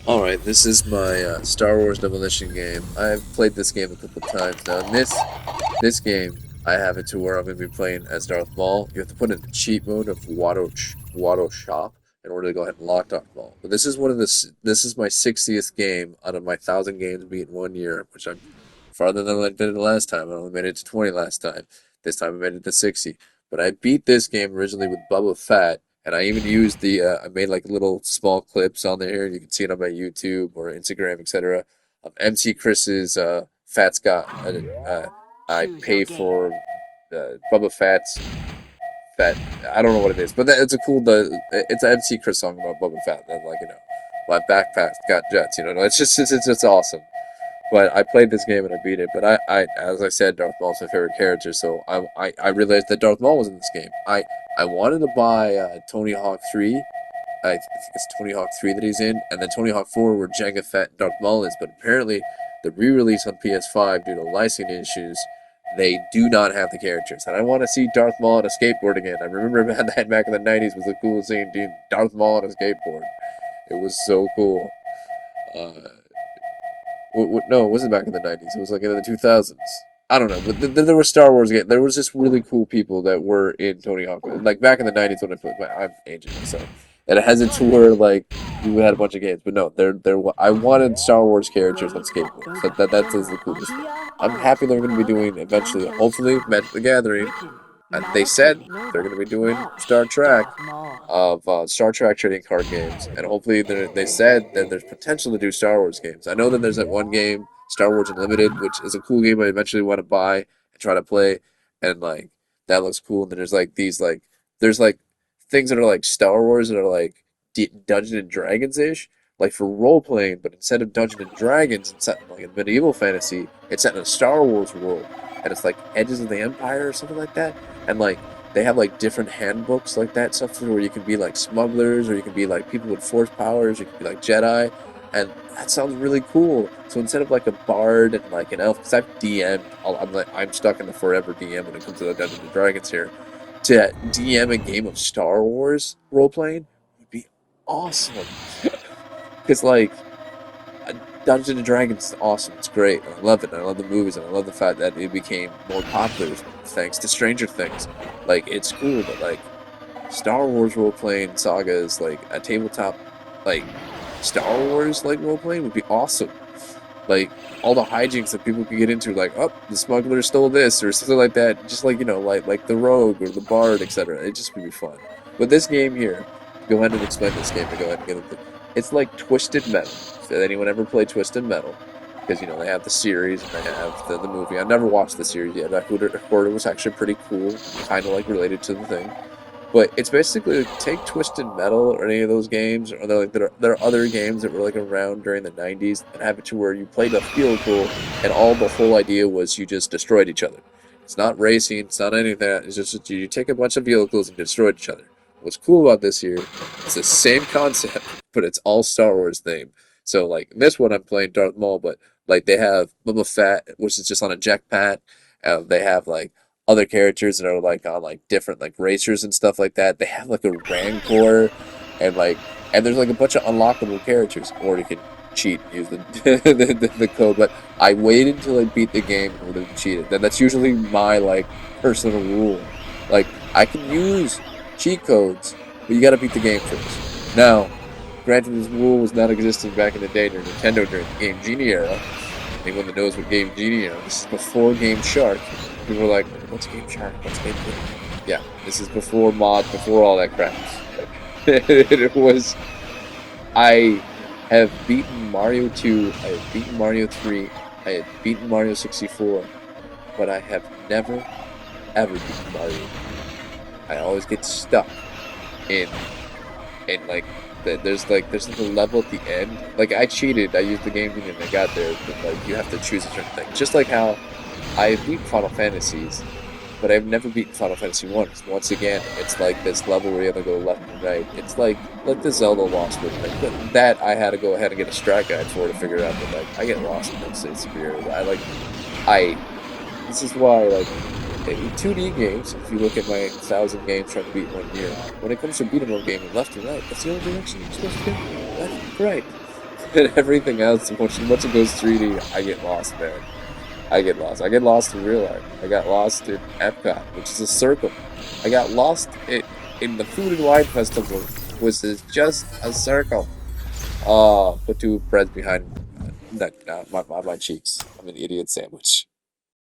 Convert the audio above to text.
Alright, this is my Star Wars Demolition game. I've played this game a couple times now. In this game, I have it to where I'm going to be playing as Darth Maul. You have to put in the cheat mode of Watto Shop in order to go ahead and lock Darth Maul. But this is my 60th game out of my 1,000 games beat in 1 year, which I'm farther than I did it last time. I only made it to 20 last time. This time I made it to 60. But I beat this game originally with Bubba Fett, and I even used I made like little small clips on there. You can see it on my YouTube or Instagram, etc. Of MC Chris's Fat Scott. I Choose your pay game. for Bubba Fett's Fett. I don't know what it is, but it's a cool. It's an MC Chris song about Bubba Fett. And like my backpack got jets. It's awesome. But I played this game and I beat it. But as I said, Darth Maul's my favorite character, so I realized that Darth Maul was in this game. I wanted to buy Tony Hawk 3. I think it's Tony Hawk 3 that he's in, and then Tony Hawk 4 where Jango Fett and Darth Maul is. But apparently, the re-release on PS5 due to licensing issues, they do not have the characters. And I want to see Darth Maul on a skateboard again. I remember that back in the 90s was the coolest thing, dude. Darth Maul on a skateboard. It was so cool. Uh, no, it wasn't back in the 90s. It was like in the 2000s. I don't know, but there was Star Wars again. There was just really cool people that were in Tony Hawk. Like back in the 90s when I played, I'm aging myself. And it hasn't to where like we had a bunch of games, but no, I wanted Star Wars characters on skateboards. That is the coolest thing. Tia I'm happy they're going to be Arg doing eventually, Vantos hopefully, Magic the Gathering. Written And they said they're going to be Malak doing Mosh Star Trek Darth Maul. of Star Trek trading card games, and hopefully they said that there's potential to do Star Wars games. I know that there's that one game, Star Wars Unlimited, which is a cool game I eventually want to buy and try to play, and like that looks cool. And then there's like there's like things that are like Star Wars that are like Dungeons and Dragons ish, like for role playing, but instead of Dungeons and Dragons, it's set in like a medieval fantasy. It's set in a Star Wars world, and it's like Edges of the Empire or something like that, and like they have like different handbooks like that stuff where you can be like smugglers or you can be like people with force powers, you can be like Jedi, and that sounds really cool. So instead of like a bard and like an elf, because I've DM'd, I'm stuck in the forever DM when it comes to the Dungeons and Dragons here. To DM a game of Star Wars role playing would be awesome. Because like uh, Dungeons and Dragons is awesome. It's great. I love it. I love the movies, and I love the fact that it became more popular thanks to Stranger Things. Like it's cool, but like Star Wars role playing sagas, like a tabletop, like Star Wars like role playing would be awesome. Like all the hijinks that people could get into, like oh the smuggler stole this or something like that. Just like like the rogue or the bard, etc. It just would be fun. But this game here, go ahead and explain this game. To go ahead and get it. It's like Twisted Metal. Did anyone ever play Twisted Metal? Because they have the series and they have the movie. I never watched the series yet. I heard it was actually pretty cool, kind of like related to the thing. But it's basically like, take Twisted Metal or any of those games, or there are other games that were like around during the '90s that have it to where you played a vehicle, and the whole idea was you just destroyed each other. It's not racing, it's not anything like that. It's just that you take a bunch of vehicles and destroy each other. What's cool about this here, it's the same concept, but it's all Star Wars themed. So like in this one, I'm playing Darth Maul, but like they have Boba Fett, which is just on a jetpack. They have like other characters that are like on like different like racers and stuff like that. They have like a Rancor and there's like a bunch of unlockable characters, or you can cheat and use the code. But I waited until I beat the game in order to cheat it. Then that's usually my like personal rule. Like I can use cheat codes, but you got to beat the game first. Now, granted, this rule was not existing back in the day during Nintendo during the Game Genie era. Anyone that knows what Game Genie is, this is before Game Shark. People were like, what's Game Shark? What's Game Genie? Yeah, this is before mods, before all that crap. It was. I have beaten Mario 2, I have beaten Mario 3, I have beaten Mario 64, but I have never, ever beaten Mario. I always get stuck in like there's like a level at the end. Like I cheated, I used the game and I got there, but like you have to choose a certain thing. Just like how I beat Final Fantasies, but I've never beaten Final Fantasy once. Once again, it's like this level where you have to go left and right. It's like the Zelda Lost World thing. But that I had to go ahead and get a strat guide for to figure out that like I get lost in those scenarios. I this is why like in 2D games, if you look at my 1,000 games trying to beat in 1 year, when it comes to beating one game in left and right, that's the only direction you're supposed to go. Left, right. And everything else, once it goes 3D, I get lost, man. I get lost. I get lost in real life. I got lost in Epcot, which is a circle. I got lost in the Food and Wine Festival, which is just a circle. Put two breads behind my cheeks. I'm an idiot sandwich.